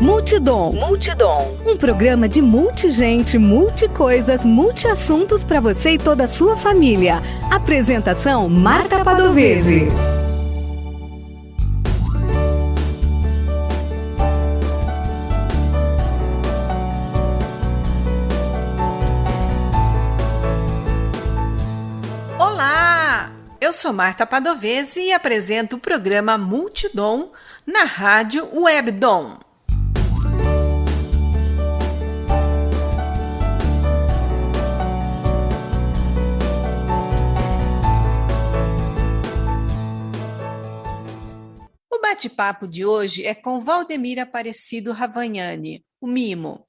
Multidom. Um programa de multigente, multicoisas, multiassuntos para você e toda a sua família. Apresentação: Marta Padovese. Olá! Eu sou Marta Padovese e apresento o programa Multidom na Rádio Webdom. O bate-papo de hoje é com Valdemir Aparecido Ravagnani, o Mimo.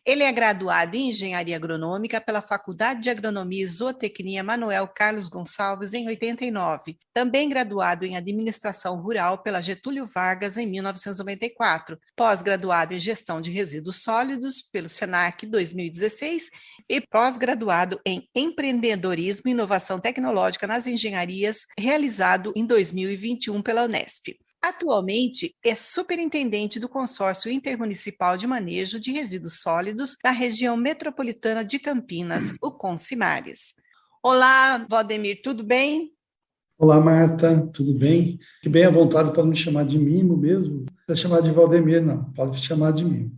Ele é graduado em Engenharia Agronômica pela Faculdade de Agronomia e Zootecnia Manuel Carlos Gonçalves em 89. Também graduado em Administração Rural pela Getúlio Vargas em 1994. Pós-graduado em Gestão de Resíduos Sólidos pelo Senac 2016 e pós-graduado em Empreendedorismo e Inovação Tecnológica nas Engenharias, realizado em 2021 pela Unesp. Atualmente, é superintendente do Consórcio Intermunicipal de Manejo de Resíduos Sólidos da região metropolitana de Campinas, o Consimares. Olá, Valdemir, tudo bem? Olá, Marta, tudo bem? Fique bem à vontade para me chamar de Mimo mesmo. Não precisa chamar de Valdemir, não. Pode me chamar de Mimo.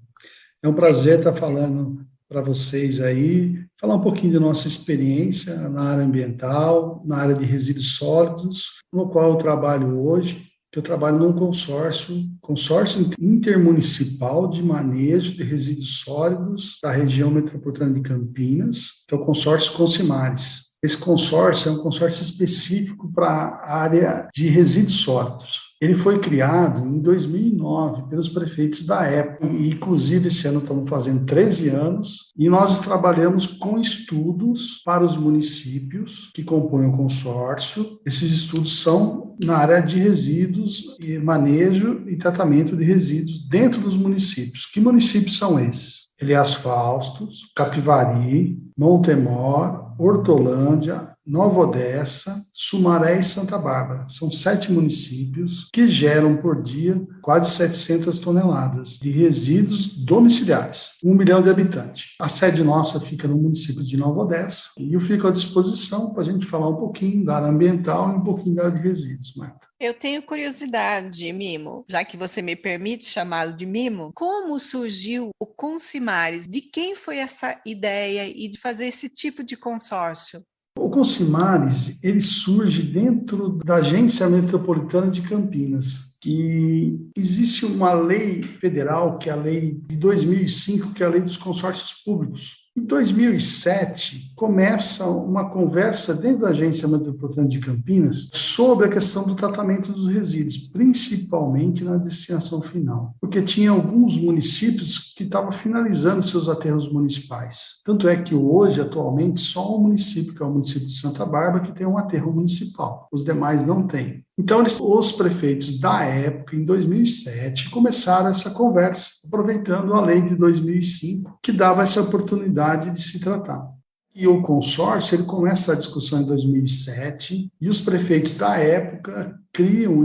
É um prazer estar falando para vocês aí, falar um pouquinho da nossa experiência na área ambiental, na área de resíduos sólidos, no qual eu trabalho hoje. Eu trabalho num consórcio intermunicipal de manejo de resíduos sólidos da região metropolitana de Campinas, que é o consórcio Consimares. Esse consórcio é um consórcio específico para a área de resíduos sólidos. Ele foi criado em 2009 pelos prefeitos da época, e inclusive esse ano estamos fazendo 13 anos, e nós trabalhamos com estudos para os municípios que compõem o consórcio. Esses estudos são na área de resíduos e manejo e tratamento de resíduos dentro dos municípios. Que municípios são esses? Elias Faustos, Capivari, Montemor, Hortolândia, Nova Odessa, Sumaré e Santa Bárbara. São 7 municípios que geram por dia quase 700 toneladas de resíduos domiciliares, 1 milhão de habitantes. A sede nossa fica no município de Nova Odessa e eu fico à disposição para a gente falar um pouquinho da área ambiental e um pouquinho da área de resíduos, Marta. Eu tenho curiosidade, Mimo, já que você me permite chamá-lo de Mimo, como surgiu o Consimares? De quem foi essa ideia e de fazer esse tipo de consórcio? O Consimares, ele surge dentro da Agência Metropolitana de Campinas, que existe uma lei federal, que é a lei de 2005, que é a lei dos consórcios públicos. Em 2007, começa uma conversa dentro da Agência Metropolitana de Campinas sobre a questão do tratamento dos resíduos, principalmente na destinação final, porque tinha alguns municípios que estavam finalizando seus aterros municipais. Tanto é que hoje, atualmente, só um município, que é o município de Santa Bárbara, que tem um aterro municipal. Os demais não têm. Então, os prefeitos da época, em 2007, começaram essa conversa, aproveitando a lei de 2005, que dava essa oportunidade de se tratar. E o consórcio, ele começa a discussão em 2007, e os prefeitos da época criam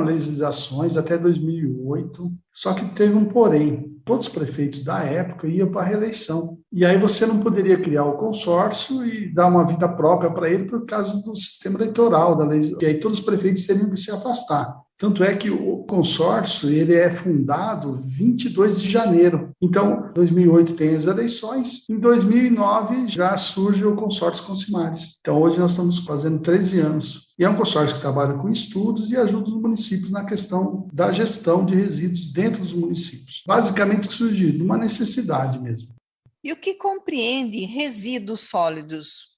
legislações até 2008, só que teve um porém. Todos os prefeitos da época iam para a reeleição. E aí você não poderia criar o consórcio e dar uma vida própria para ele por causa do sistema eleitoral, da lei. E aí todos os prefeitos teriam que se afastar. Tanto é que o consórcio ele é fundado 22 de janeiro. Então, em 2008 tem as eleições, em 2009 já surge o consórcio Consimares. Então, hoje nós estamos fazendo 13 anos. E é um consórcio que trabalha com estudos e ajuda os municípios na questão da gestão de resíduos dentro dos municípios. Basicamente, surgiu de uma necessidade mesmo. E o que compreende resíduos sólidos?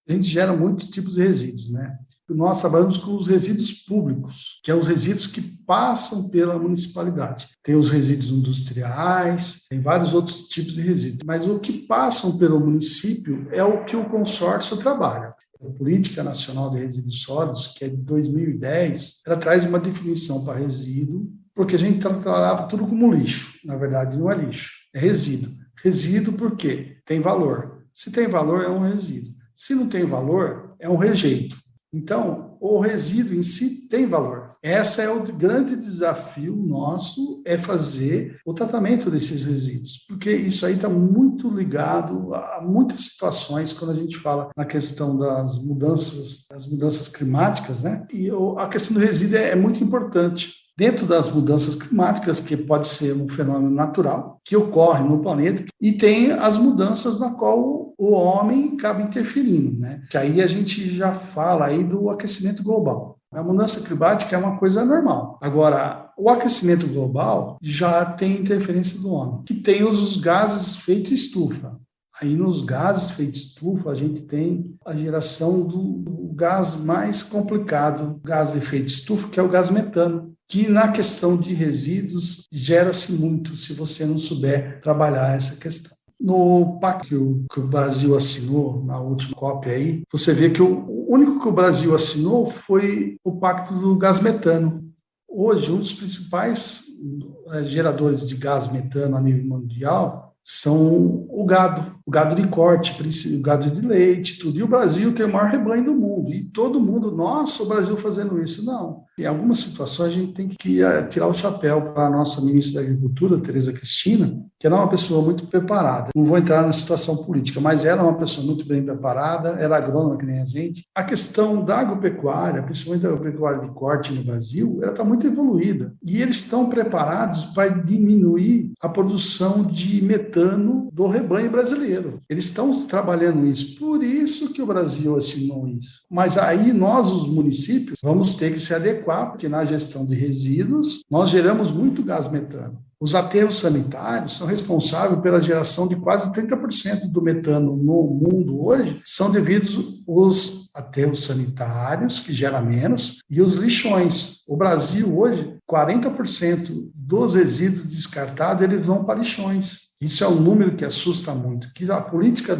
A gente gera muitos tipos de resíduos, né? Nós trabalhamos com os resíduos públicos, que são os resíduos que passam pela municipalidade. Tem os resíduos industriais, tem vários outros tipos de resíduos. Mas o que passam pelo município é o que o consórcio trabalha. A Política Nacional de Resíduos Sólidos, que é de 2010, ela traz uma definição para resíduo, porque a gente trabalhava tudo como lixo. Na verdade, não é lixo, é resíduo. Resíduo por quê? Tem valor. Se tem valor, é um resíduo. Se não tem valor, é um rejeito. Então, o resíduo em si tem valor. Esse é o grande desafio nosso, é fazer o tratamento desses resíduos, porque isso aí está muito ligado a muitas situações quando a gente fala na questão das mudanças climáticas, né? E a questão do resíduo é muito importante. Dentro das mudanças climáticas, que pode ser um fenômeno natural que ocorre no planeta, e tem as mudanças na qual o homem acaba interferindo, né? Que aí a gente já fala aí do aquecimento global. A mudança climática é uma coisa normal. Agora, o aquecimento global já tem interferência do homem, que tem os gases feitos estufa. Aí nos gases feitos estufa, a gente tem a geração do gás mais complicado, o gás de efeito estufa, que é o gás metano, que na questão de resíduos gera-se muito se você não souber trabalhar essa questão. No pacto que o Brasil assinou, na última cópia aí, você vê que o único que o Brasil assinou foi o pacto do gás metano. Hoje, um dos principais geradores de gás metano a nível mundial são o gado de corte, o gado de leite, tudo. E o Brasil tem o maior rebanho do mundo. E todo mundo, nossa, o Brasil fazendo isso. Não. Em algumas situações, a gente tem que tirar o chapéu para a nossa ministra da Agricultura, Tereza Cristina, que ela é uma pessoa muito preparada. Não vou entrar na situação política, mas ela é uma pessoa muito bem preparada, ela é agrônoma que nem a gente. A questão da agropecuária, principalmente da agropecuária de corte no Brasil, ela está muito evoluída. E eles estão preparados para diminuir a produção de metano do rebanho brasileiro. Eles estão trabalhando isso. Por isso que o Brasil assinou isso. Mas aí nós, os municípios, vamos ter que se adequar, porque na gestão de resíduos, nós geramos muito gás metano. Os aterros sanitários são responsáveis pela geração de quase 30% do metano no mundo hoje, são devidos aos aterros sanitários, que gera menos, e os lixões. O Brasil hoje, 40% dos resíduos descartados, eles vão para lixões. Isso é um número que assusta muito. Que a política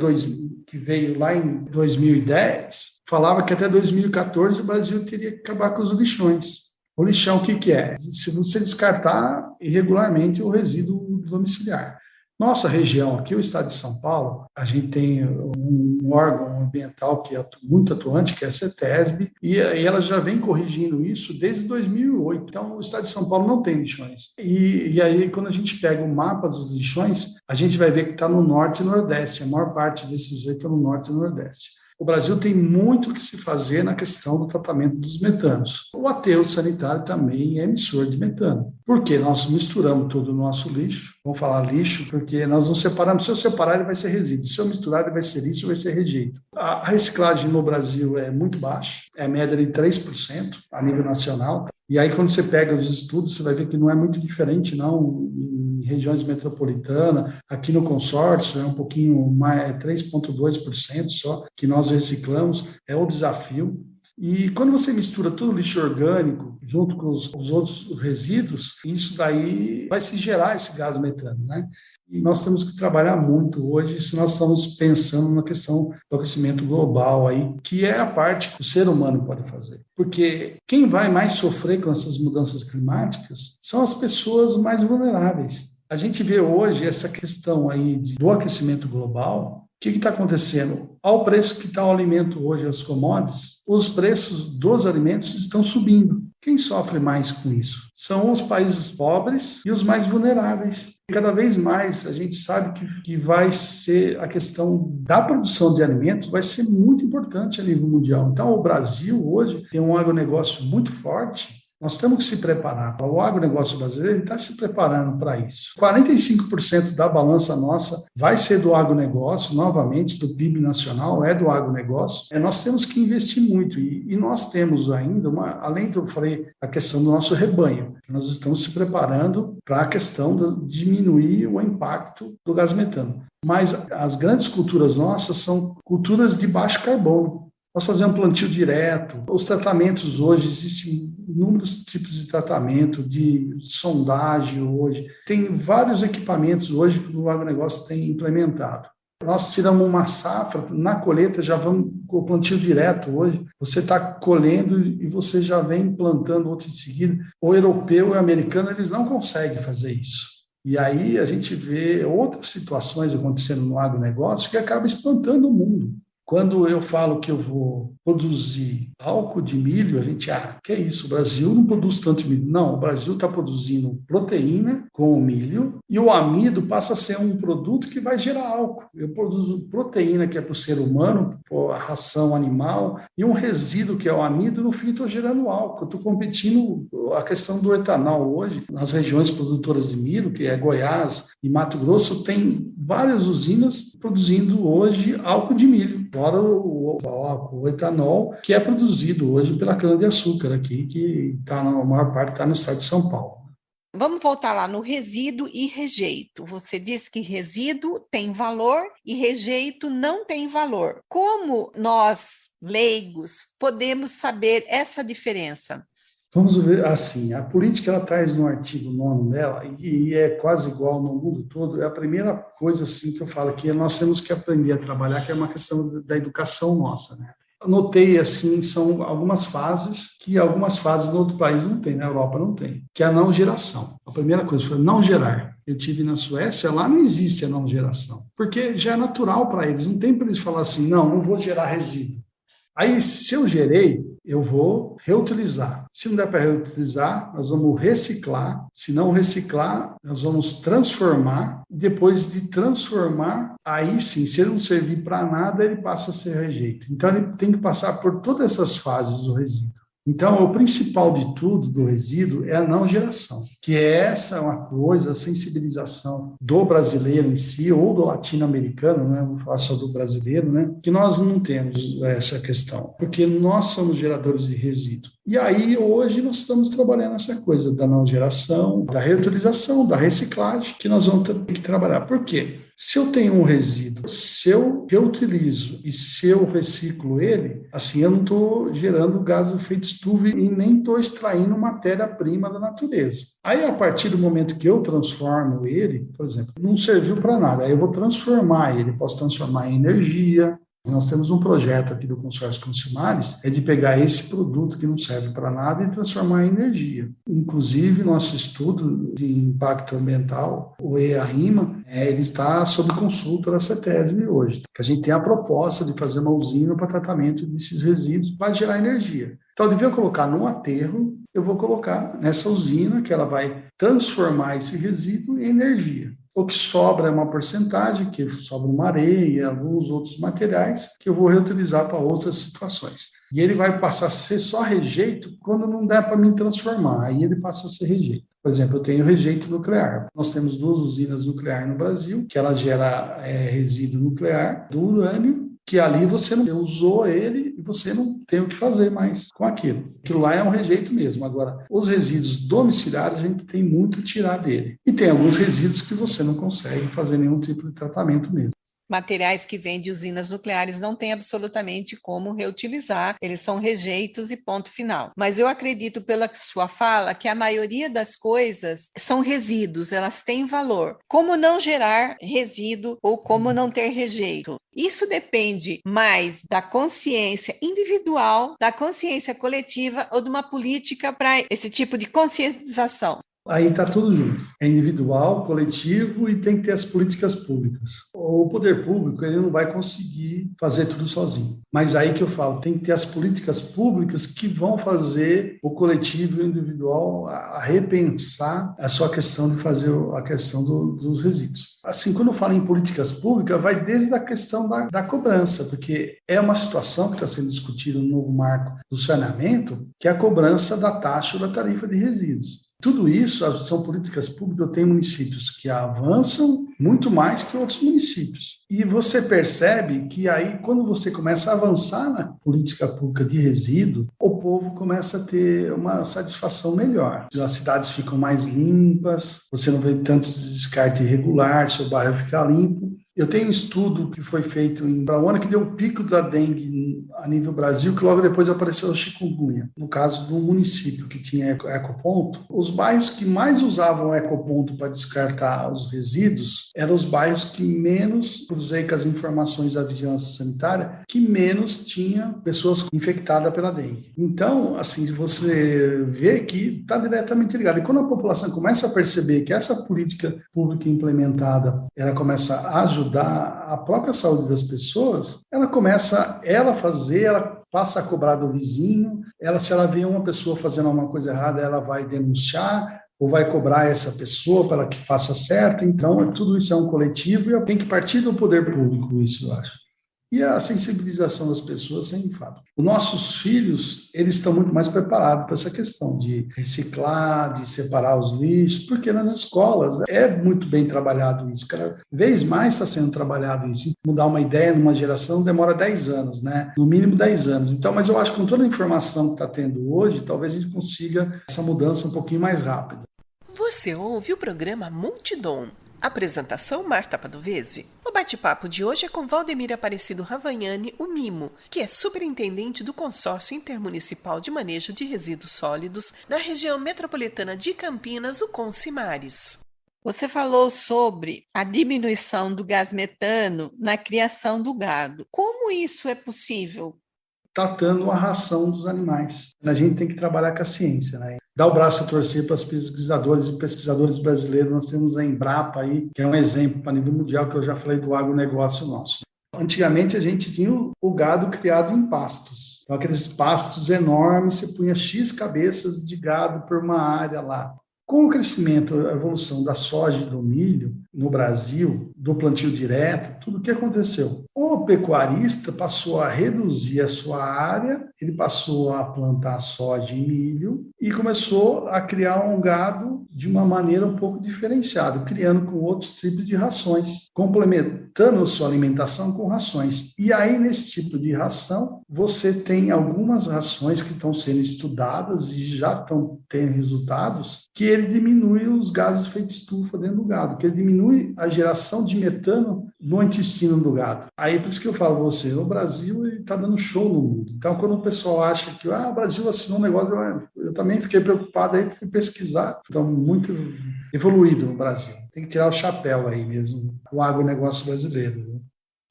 que veio lá em 2010 falava que até 2014 o Brasil teria que acabar com os lixões. O lixão, o que é? Se você descartar irregularmente o resíduo domiciliar. Nossa região aqui, o estado de São Paulo, a gente tem um órgão ambiental que é muito atuante, que é a CETESB, e ela já vem corrigindo isso desde 2008. Então, o estado de São Paulo não tem lixões. E aí, quando a gente pega o mapa dos lixões, a gente vai ver que está no norte e nordeste. A maior parte desses aí está no norte e nordeste. O Brasil tem muito o que se fazer na questão do tratamento dos metanos. O aterro sanitário também é emissor de metano. Por quê? Nós misturamos todo o nosso lixo. Vamos falar lixo, porque nós não separamos. Se eu separar, ele vai ser resíduo. Se eu misturar, ele vai ser lixo, vai ser rejeito. A reciclagem no Brasil é muito baixa. É a média de 3% a nível nacional. E aí, quando você pega os estudos, você vai ver que não é muito diferente, não, em regiões metropolitanas. Aqui no consórcio é um pouquinho mais, é 3,2% só que nós reciclamos, é o desafio. E quando você mistura todo o lixo orgânico junto com os outros resíduos, isso daí vai se gerar esse gás metano, né? E nós temos que trabalhar muito hoje se nós estamos pensando na questão do aquecimento global aí, que é a parte que o ser humano pode fazer. Porque quem vai mais sofrer com essas mudanças climáticas são as pessoas mais vulneráveis. A gente vê hoje essa questão aí do aquecimento global. O que está acontecendo? Ao preço que está o alimento hoje, as commodities, os preços dos alimentos estão subindo. Quem sofre mais com isso? São os países pobres e os mais vulneráveis. Cada vez mais a gente sabe que vai ser a questão da produção de alimentos vai ser muito importante a nível mundial. Então, o Brasil hoje tem um agronegócio muito forte. Nós temos que se preparar. O agronegócio brasileiro está se preparando para isso. 45% da balança nossa vai ser do agronegócio, novamente, do PIB nacional, é do agronegócio. Nós temos que investir muito. E nós temos ainda, além do eu falei, a questão do nosso rebanho. Nós estamos se preparando para a questão de diminuir o impacto do gás metano. Mas as grandes culturas nossas são culturas de baixo carbono. Nós fazemos plantio direto. Os tratamentos hoje, existem inúmeros tipos de tratamento, de sondagem hoje. Tem vários equipamentos hoje que o agronegócio tem implementado. Nós tiramos uma safra, na colheita já vamos com o plantio direto hoje. Você está colhendo e você já vem plantando outro em seguida. O europeu e o americano, eles não conseguem fazer isso. E aí a gente vê outras situações acontecendo no agronegócio que acaba espantando o mundo. Quando eu falo que eu vou produzir álcool de milho, a gente, que é isso, o Brasil não produz tanto milho. Não, o Brasil está produzindo proteína com o milho e o amido passa a ser um produto que vai gerar álcool. Eu produzo proteína, que é para o ser humano, para a ração animal, e um resíduo, que é o amido, no fim estou gerando álcool. Estou competindo a questão do etanol hoje. Nas regiões produtoras de milho, que é Goiás e Mato Grosso, tem várias usinas produzindo hoje álcool de milho, fora o etanol, que é produzido hoje pela cana-de-açúcar aqui, que a maior parte está no estado de São Paulo. Vamos voltar lá no resíduo e rejeito. Você disse que resíduo tem valor e rejeito não tem valor. Como nós, leigos, podemos saber essa diferença? Vamos ver assim, a política ela traz no artigo 9º dela, e é quase igual no mundo todo, é a primeira coisa assim, que eu falo que nós temos que aprender a trabalhar, que é uma questão da educação nossa, né? Anotei assim, são algumas fases que algumas fases no outro país não tem, na Europa não tem, que é a não geração. A primeira coisa foi não gerar. Eu tive na Suécia, lá não existe a não geração, porque já é natural para eles, não tem para eles falar assim, não vou gerar resíduo. Aí, se eu gerei, eu vou reutilizar. Se não der para reutilizar, nós vamos reciclar. Se não reciclar, nós vamos transformar. Depois de transformar, aí sim, se ele não servir para nada, ele passa a ser rejeito. Então, ele tem que passar por todas essas fases do resíduo. Então, o principal de tudo do resíduo é a não geração, que essa é uma coisa, a sensibilização do brasileiro em si, ou do latino-americano, né? Vou falar só do brasileiro, né? Que nós não temos essa questão, porque nós somos geradores de resíduo. E aí, hoje, nós estamos trabalhando essa coisa da não geração, da reutilização, da reciclagem, que nós vamos ter que trabalhar. Por quê? Se eu tenho um resíduo, se eu reutilizo e se eu reciclo ele, assim eu não estou gerando gás de efeito estufa e nem estou extraindo matéria-prima da natureza. Aí, a partir do momento que eu transformo ele, por exemplo, não serviu para nada, aí eu vou transformar ele, posso transformar em energia. Nós temos um projeto aqui do consórcio Consumares, é de pegar esse produto que não serve para nada e transformar em energia. Inclusive, nosso estudo de impacto ambiental, o EARIMA, ele está sob consulta da CETESB hoje. Que a gente tem a proposta de fazer uma usina para tratamento desses resíduos para gerar energia. Então, ao invés de eu colocar num aterro, eu vou colocar nessa usina que ela vai transformar esse resíduo em energia. O que sobra é uma porcentagem, que sobra uma areia, alguns outros materiais, que eu vou reutilizar para outras situações. E ele vai passar a ser só rejeito quando não der para mim transformar, aí ele passa a ser rejeito. Por exemplo, eu tenho rejeito nuclear. Nós temos 2 usinas nucleares no Brasil, que ela gera resíduo nuclear do urânio, que ali você não usou ele e você não tem o que fazer mais com aquilo. Aquilo lá é um rejeito mesmo. Agora, os resíduos domiciliares, a gente tem muito a tirar dele. E tem alguns resíduos que você não consegue fazer nenhum tipo de tratamento mesmo. Materiais que vêm de usinas nucleares não tem absolutamente como reutilizar, eles são rejeitos e ponto final. Mas eu acredito, pela sua fala, que a maioria das coisas são resíduos, elas têm valor. Como não gerar resíduo ou como não ter rejeito? Isso depende mais da consciência individual, da consciência coletiva ou de uma política para esse tipo de conscientização. Aí está tudo junto. É individual, coletivo e tem que ter as políticas públicas. O poder público ele não vai conseguir fazer tudo sozinho. Mas aí que eu falo, tem que ter as políticas públicas que vão fazer o coletivo e o individual a repensar a sua questão de fazer a questão dos resíduos. Assim, quando eu falo em políticas públicas, vai desde a questão da cobrança, porque é uma situação que está sendo discutida no novo marco do saneamento, que é a cobrança da taxa ou da tarifa de resíduos. Tudo isso são políticas públicas. Eu tenho municípios que avançam muito mais que outros municípios. E você percebe que aí, quando você começa a avançar na política pública de resíduo, o povo começa a ter uma satisfação melhor. As cidades ficam mais limpas, você não vê tanto descarte irregular, seu bairro fica limpo. Eu tenho um estudo que foi feito em Brauna que deu o pico da dengue a nível Brasil, que logo depois apareceu o chikungunya. No caso do município que tinha ecoponto, os bairros que mais usavam o ecoponto para descartar os resíduos eram os bairros que menos, cruzei com as informações da vigilância sanitária, que menos tinha pessoas infectadas pela dengue. Então, assim, você vê que está diretamente ligado. E quando a população começa a perceber que essa política pública implementada, ela começa a ajudar ajudar a própria saúde das pessoas, ela começa a fazer, ela passa a cobrar do vizinho, se ela vê uma pessoa fazendo alguma coisa errada, ela vai denunciar, ou vai cobrar essa pessoa para que faça certo. Então, tudo isso é um coletivo e tem que partir do poder público, isso eu acho. E a sensibilização das pessoas, sem fato. Os nossos filhos, eles estão muito mais preparados para essa questão de reciclar, de separar os lixos, porque nas escolas é muito bem trabalhado isso. Cada vez mais está sendo trabalhado isso. Mudar uma ideia numa geração demora 10 anos, né? No mínimo 10 anos. Então, mas eu acho que com toda a informação que está tendo hoje, talvez a gente consiga essa mudança um pouquinho mais rápida. Você ouve o programa Multidom. Apresentação Marta Padovese. O bate-papo de hoje é com Valdemir Aparecido Ravagnani, o Mimo, que é superintendente do Consórcio Intermunicipal de Manejo de Resíduos Sólidos na região metropolitana de Campinas, o Consimares. Você falou sobre a diminuição do gás metano na criação do gado. Como isso é possível? Tratando a ração dos animais. A gente tem que trabalhar com a ciência, né? Dar o braço a torcer para os pesquisadores e pesquisadores brasileiros. Nós temos a Embrapa aí, que é um exemplo para nível mundial, que eu já falei do agronegócio nosso. Antigamente a gente tinha o gado criado em pastos. Então aqueles pastos enormes, você punha X cabeças de gado por uma área lá. Com o crescimento, a evolução da soja e do milho no Brasil, do plantio direto, tudo o que aconteceu? O pecuarista passou a reduzir a sua área, ele passou a plantar soja e milho e começou a criar um gado de uma maneira um pouco diferenciada, criando com outros tipos de rações, complementando a sua alimentação com rações. E aí, nesse tipo de ração, você tem algumas rações que estão sendo estudadas e já estão tendo resultados, que ele diminui os gases de efeito estufa dentro do gado, que ele diminui a geração de metano no intestino do gado. Aí, por isso que eu falo a você, no Brasil ele está dando show no mundo. Então, quando o pessoal acha que o Brasil assinou um negócio, eu também fiquei preocupado, aí fui pesquisar. Então, muito evoluído no Brasil. Tem que tirar o chapéu aí mesmo, o agronegócio brasileiro. Né?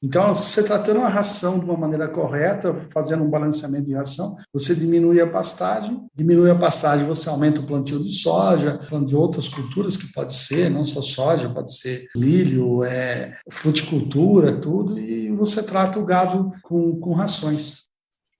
Então, você tratando a ração de uma maneira correta, fazendo um balanceamento de ração, você diminui a pastagem, você aumenta o plantio de soja, plantio de outras culturas que pode ser, não só soja, pode ser milho, fruticultura, tudo, e você trata o gado com rações.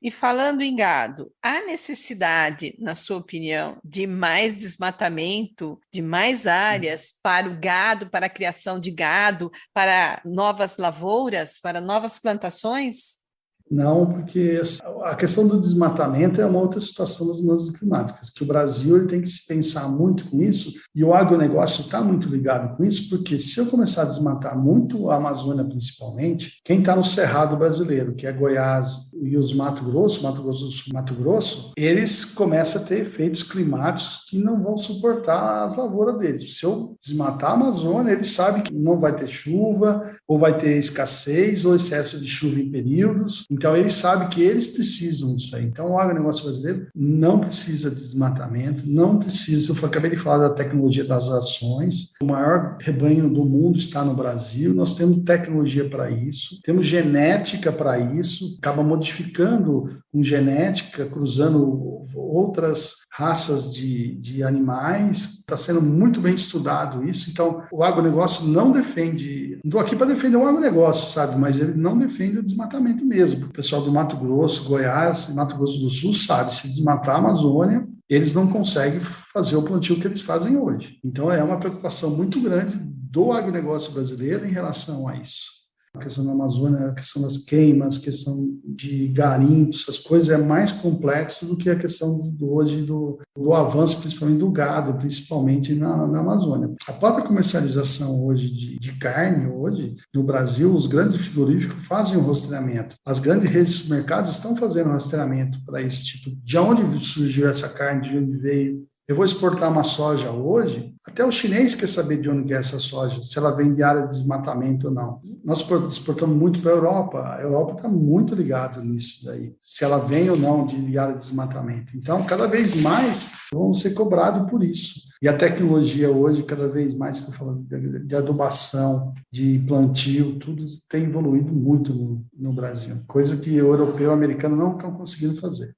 E falando em gado, há necessidade, na sua opinião, de mais desmatamento, de mais áreas para o gado, para a criação de gado, para novas lavouras, para novas plantações? Não, porque a questão do desmatamento é uma outra situação das mudanças climáticas, que o Brasil ele tem que se pensar muito com isso, e o agronegócio está muito ligado com isso, porque se eu começar a desmatar muito a Amazônia principalmente, quem está no Cerrado brasileiro, que é Goiás e os Mato Grosso do Sul, Mato Grosso, eles começam a ter efeitos climáticos que não vão suportar as lavouras deles. Se eu desmatar a Amazônia, eles sabem que não vai ter chuva, ou vai ter escassez, ou excesso de chuva em períodos. Então, eles sabem que eles precisam disso aí. Então, o agronegócio brasileiro não precisa de desmatamento, não precisa, eu acabei de falar da tecnologia das ações, o maior rebanho do mundo está no Brasil, nós temos tecnologia para isso, temos genética para isso, acaba modificando com genética, cruzando outras raças de animais, está sendo muito bem estudado isso. Então, o agronegócio não defende, não estou aqui para defender o agronegócio, sabe, mas ele não defende o desmatamento mesmo. O pessoal do Mato Grosso, Goiás e Mato Grosso do Sul sabe, se desmatar a Amazônia, eles não conseguem fazer o plantio que eles fazem hoje. Então, é uma preocupação muito grande do agronegócio brasileiro em relação a isso. A questão da Amazônia, a questão das queimas, a questão de garimpos, essas coisas é mais complexo do que a questão hoje do avanço, principalmente do gado, principalmente na Amazônia. A própria comercialização hoje de carne, hoje, no Brasil, os grandes frigoríficos fazem o rastreamento. As grandes redes de supermercados estão fazendo rastreamento para esse tipo. De onde surgiu essa carne, de onde veio. Eu vou exportar uma soja hoje, até o chinês quer saber de onde é essa soja, se ela vem de área de desmatamento ou não. Nós exportamos muito para a Europa está muito ligada nisso daí, se ela vem ou não de área de desmatamento. Então, cada vez mais vão ser cobrados por isso. E a tecnologia hoje, cada vez mais, que eu falo de adubação, de plantio, tudo tem evoluído muito no Brasil, coisa que o europeu e o americano não estão conseguindo fazer.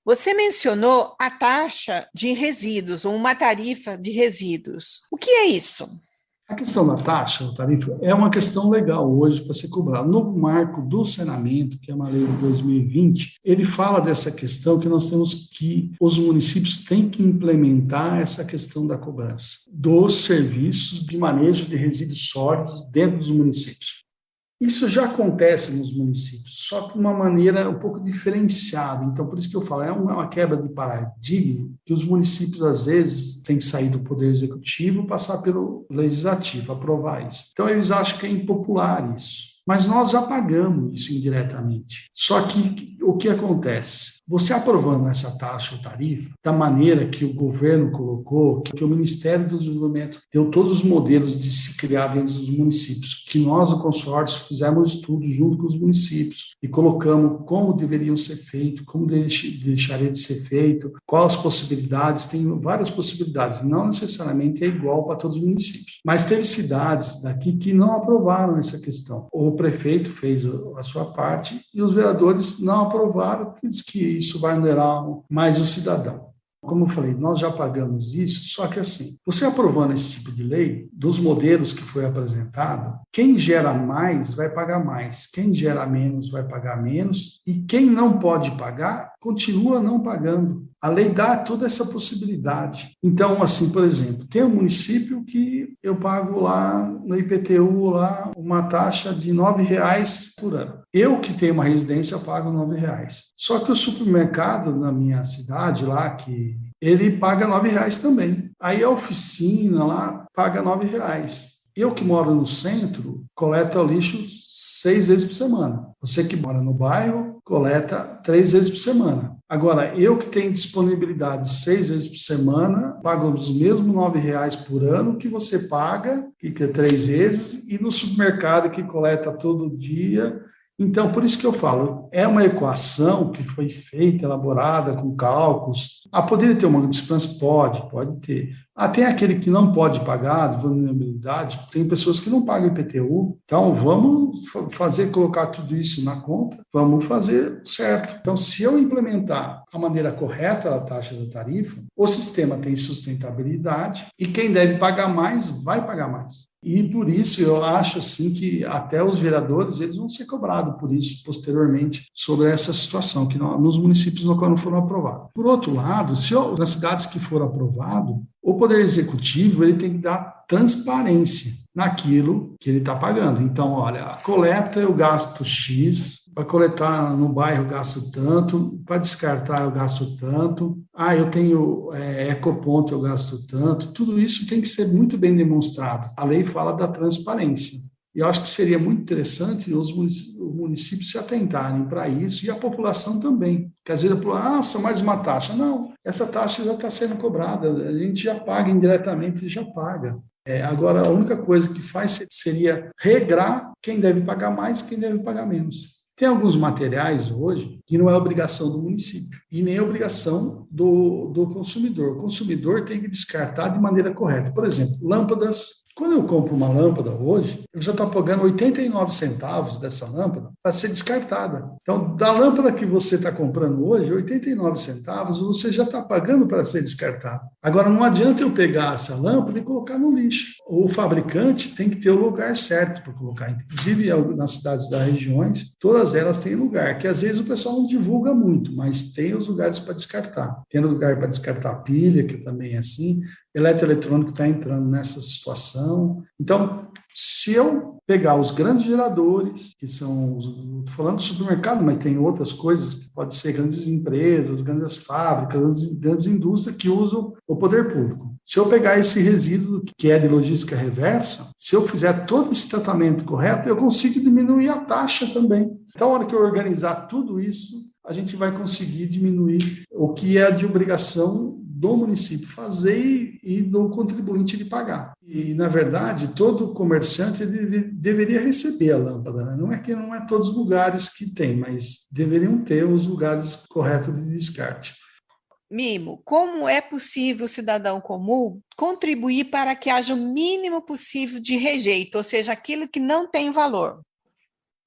Você mencionou a taxa de resíduos, ou uma tarifa de resíduos. O que é isso? A questão da taxa, o tarifa, é uma questão legal hoje para ser cobrada. O novo marco do saneamento, que é uma lei de 2020, ele fala dessa questão que nós temos que, os municípios têm que implementar essa questão da cobrança dos serviços de manejo de resíduos sólidos dentro dos municípios. Isso já acontece nos municípios, só que de uma maneira um pouco diferenciada. Então, por isso que eu falo, é uma quebra de paradigma que os municípios, às vezes, têm que sair do poder executivo, passar pelo legislativo, aprovar isso. Então, eles acham que é impopular isso. Mas nós já pagamos isso indiretamente. Só que o que acontece? Você aprovando essa taxa ou tarifa, da maneira que o governo colocou, que o Ministério do Desenvolvimento deu todos os modelos de se criar dentro dos municípios, que nós, o consórcio, fizemos estudo junto com os municípios e colocamos como deveriam ser feito, como deixaria de ser feito, quais as possibilidades, tem várias possibilidades, não necessariamente é igual para todos os municípios. Mas teve cidades daqui que não aprovaram essa questão. O prefeito fez a sua parte e os vereadores não aprovaram, porque diz que isso vai onerar mais o cidadão. Como eu falei, nós já pagamos isso, só que assim, você aprovando esse tipo de lei, dos modelos que foi apresentado, quem gera mais vai pagar mais, quem gera menos vai pagar menos, e quem não pode pagar, continua não pagando. A lei dá toda essa possibilidade. Então, assim, por exemplo, tem um município que eu pago lá no IPTU lá uma taxa de R$ 9,00 por ano. Eu que tenho uma residência pago R$ 9,00. Só que o supermercado na minha cidade lá, que ele paga R$ 9,00 também. Aí a oficina lá paga R$ 9,00. Eu que moro no centro, coleta o lixo 6 vezes por semana. Você que mora no bairro, coleta 3 vezes por semana. Agora, eu que tenho disponibilidade 6 vezes por semana, pago os mesmos R$ 9,00 por ano que você paga, que é 3 vezes, e no supermercado que coleta todo dia. Então, por isso que eu falo, é uma equação que foi feita, elaborada com cálculos. Poderia ter uma dispensa? Pode ter. Tem aquele que não pode pagar, de vulnerabilidade, tem pessoas que não pagam IPTU. Então, vamos colocar tudo isso na conta, vamos fazer certo. Então, se eu implementar a maneira correta da taxa da tarifa, o sistema tem sustentabilidade e quem deve pagar mais, vai pagar mais. E por isso eu acho assim que até os vereadores eles vão ser cobrados por isso posteriormente sobre essa situação que nos municípios no qual não foram aprovados. Por outro lado, nas cidades que foram aprovados, o Poder Executivo ele tem que dar transparência naquilo que ele está pagando. Então, olha, a coleta eu gasto X, para coletar no bairro eu gasto tanto, para descartar eu gasto tanto, eu tenho ecoponto eu gasto tanto, tudo isso tem que ser muito bem demonstrado. A lei fala da transparência. E eu acho que seria muito interessante os municípios se atentarem para isso e a população também. Porque às vezes a população, nossa, mais uma taxa. Não, essa taxa já está sendo cobrada, a gente já paga indiretamente, já paga. Agora, a única coisa que faz seria regrar quem deve pagar mais e quem deve pagar menos. Tem alguns materiais hoje que não é obrigação do município e nem é obrigação do consumidor. O consumidor tem que descartar de maneira correta. Por exemplo, lâmpadas. Quando eu compro uma lâmpada hoje, eu já estou pagando 89 centavos dessa lâmpada para ser descartada. Então, da lâmpada que você está comprando hoje, 89 centavos, você já está pagando para ser descartada. Agora, não adianta eu pegar essa lâmpada e colocar no lixo. O fabricante tem que ter o lugar certo para colocar. Inclusive, nas cidades das regiões, todas elas têm lugar, que às vezes o pessoal não divulga muito, mas tem os lugares para descartar. Tem lugar para descartar pilha, que também é assim. Eletroeletrônico está entrando nessa situação. Então, se eu pegar os grandes geradores, que são, estou falando do supermercado, mas tem outras coisas que podem ser grandes empresas, grandes fábricas, grandes indústrias que usam o poder público. Se eu pegar esse resíduo que é de logística reversa, se eu fizer todo esse tratamento correto, eu consigo diminuir a taxa também. Então, na hora que eu organizar tudo isso, a gente vai conseguir diminuir o que é de obrigação do município fazer e do contribuinte de pagar. E, na verdade, todo comerciante deveria receber a lâmpada, né? Não é todos os lugares que tem, mas deveriam ter os lugares corretos de descarte. Mimo, como é possível o cidadão comum contribuir para que haja o mínimo possível de rejeito, ou seja, aquilo que não tem valor?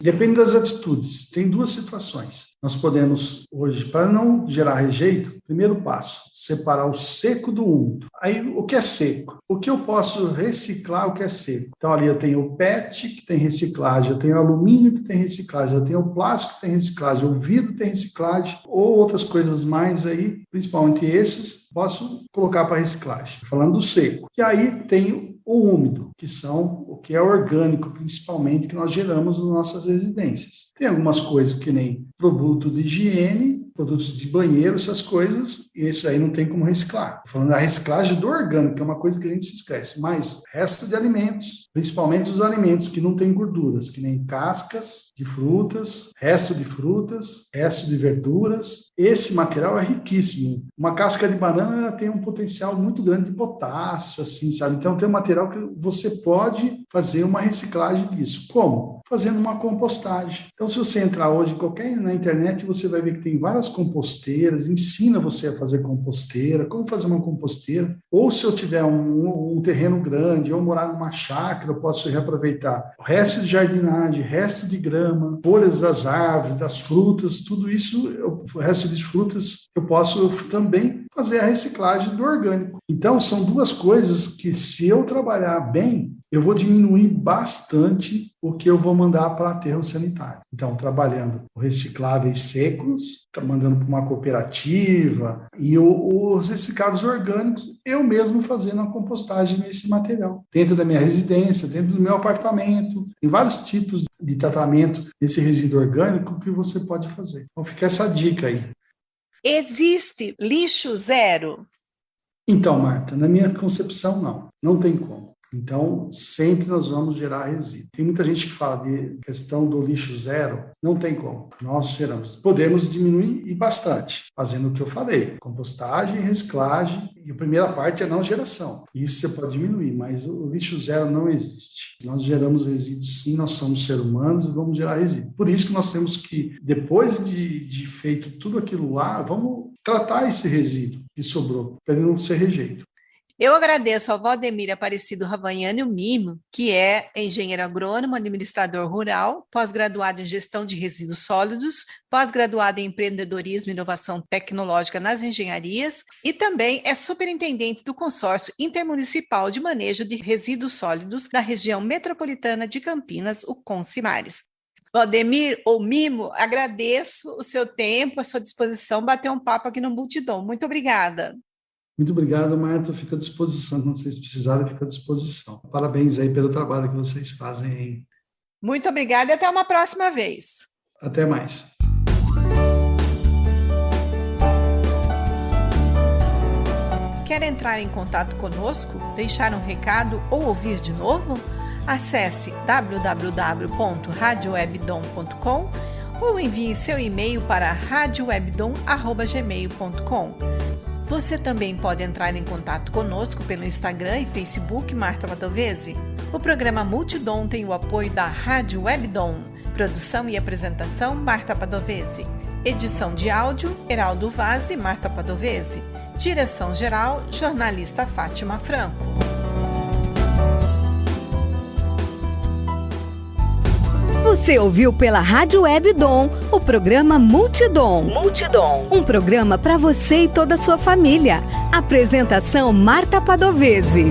Depende das atitudes. Tem duas situações. Nós podemos, hoje, para não gerar rejeito, primeiro passo, separar o seco do úmido. Aí, o que é seco? O que eu posso reciclar, o que é seco? Então, ali eu tenho o PET, que tem reciclagem, eu tenho o alumínio, que tem reciclagem, eu tenho o plástico, que tem reciclagem, o vidro tem reciclagem, ou outras coisas mais aí, principalmente esses, posso colocar para reciclagem. Falando do seco. E aí tem o úmido, que são o que é orgânico, principalmente, que nós geramos nas nossas residências. Tem algumas coisas que nem produto de higiene, produtos de banheiro, essas coisas, e isso aí não tem como reciclar. Estou falando da reciclagem do orgânico, que é uma coisa que a gente se esquece, mas resto de alimentos, principalmente os alimentos que não têm gorduras, que nem cascas de frutas, resto de verduras, esse material é riquíssimo. Uma casca de banana, ela tem um potencial muito grande de potássio, assim, sabe? Então tem um material que você pode fazer uma reciclagem disso. Como? Fazendo uma compostagem. Então, se você entrar hoje na internet, você vai ver que tem várias composteiras, ensina você a fazer composteira, como fazer uma composteira. Ou se eu tiver um terreno grande, ou morar numa chácara, eu posso reaproveitar o resto de jardinagem, resto de grama, folhas das árvores, das frutas, tudo isso, o resto de frutas, eu posso também fazer a reciclagem do orgânico. Então, são duas coisas que, se eu trabalhar bem, eu vou diminuir bastante o que eu vou mandar para aterro sanitário. Então, trabalhando recicláveis secos, mandando para uma cooperativa, e os recicláveis orgânicos, eu mesmo fazendo a compostagem nesse material. Dentro da minha residência, dentro do meu apartamento, tem vários tipos de tratamento desse resíduo orgânico que você pode fazer. Então, fica essa dica aí. Existe lixo zero? Então, Marta, na minha concepção, não tem como. Então, sempre nós vamos gerar resíduo. Tem muita gente que fala de questão do lixo zero, não tem como. Nós geramos. Podemos diminuir e bastante, fazendo o que eu falei, compostagem, reciclagem, e a primeira parte é não geração. Isso você pode diminuir, mas o lixo zero não existe. Nós geramos resíduos sim, nós somos seres humanos e vamos gerar resíduo. Por isso que nós temos que, depois de feito tudo aquilo lá, vamos tratar esse resíduo que sobrou, para ele não ser rejeito. Eu agradeço ao Valdemir Aparecido Ravagnani, o Mimo, que é engenheiro agrônomo, administrador rural, pós-graduado em gestão de resíduos sólidos, pós-graduado em empreendedorismo e inovação tecnológica nas engenharias e também é superintendente do consórcio intermunicipal de manejo de resíduos sólidos da região metropolitana de Campinas, o Consimares. Valdemir, ou Mimo, agradeço o seu tempo, a sua disposição, bater um papo aqui no Multidom. Muito obrigada. Muito obrigado, Marta. Eu fico à disposição. Quando vocês precisarem, eu fico à disposição. Parabéns aí pelo trabalho que vocês fazem aí. Muito obrigada e até uma próxima vez. Até mais. Quer entrar em contato conosco, deixar um recado ou ouvir de novo? Acesse www.radiowebdom.com ou envie seu e-mail para radiowebdom@gmail.com. Você também pode entrar em contato conosco pelo Instagram e Facebook Marta Padovese. O programa Multidom tem o apoio da Rádio Webdom. Produção e apresentação Marta Padovese. Edição de áudio Heraldo Vaz e Marta Padovese. Direção-geral jornalista Fátima Franco. Você ouviu pela Rádio Webdom o programa Multidom. Um programa para você e toda a sua família. Apresentação Marta Padovese.